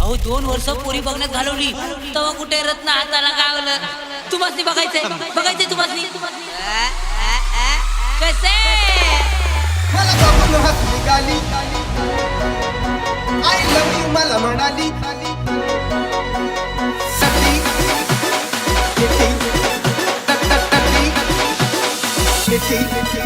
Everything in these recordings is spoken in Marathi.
अहो 2 वर्ष पोरी बघण्यात घालवली तेव्हा कुठे रत्न हाताला गावलं. तुम्हासनी बघायचंय तुम्हासनी कसे मला बघून हसली गाली आय लव्ह यू मला म्हणाली सती किती टक टक टकी किती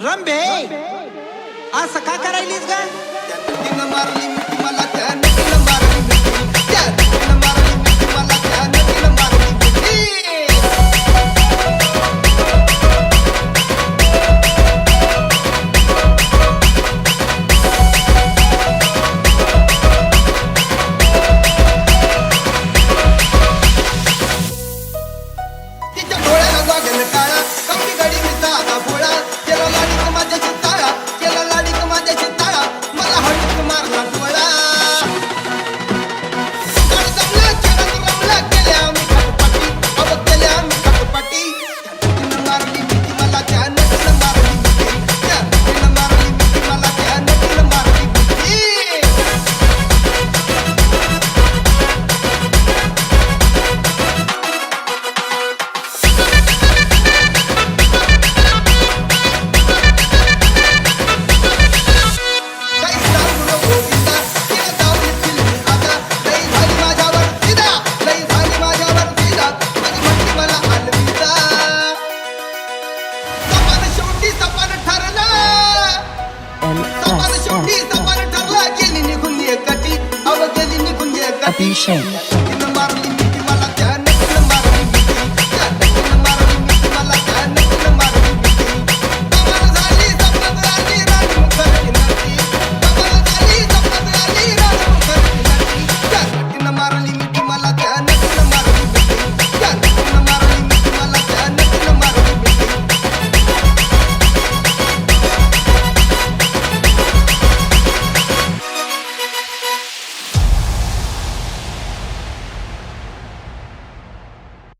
रंबे असं का करायलीस ग तिनं मारली मिठी मला त्यानं तिनं मारली मिठी तिनं मारली मिठी मला त्यानं तिनं मारली मिठी तिच्या डोळ्याला वागण काळा कमी गडी मी साधा भोळा केला लाडीक माझ्याशी ताळा केला लाडीक माझ्याशी ताळा मला हडूक मारला डोळा जमला केला रमला केल्या आम्ही खटपटी अब केल्या आम्ही खटपटी तिनं मारली मिठी मला त्यानं तिनं मारली मिठी तिनं मारली मिठी मला त्यानं तिनं मारली मिठी Abhishek.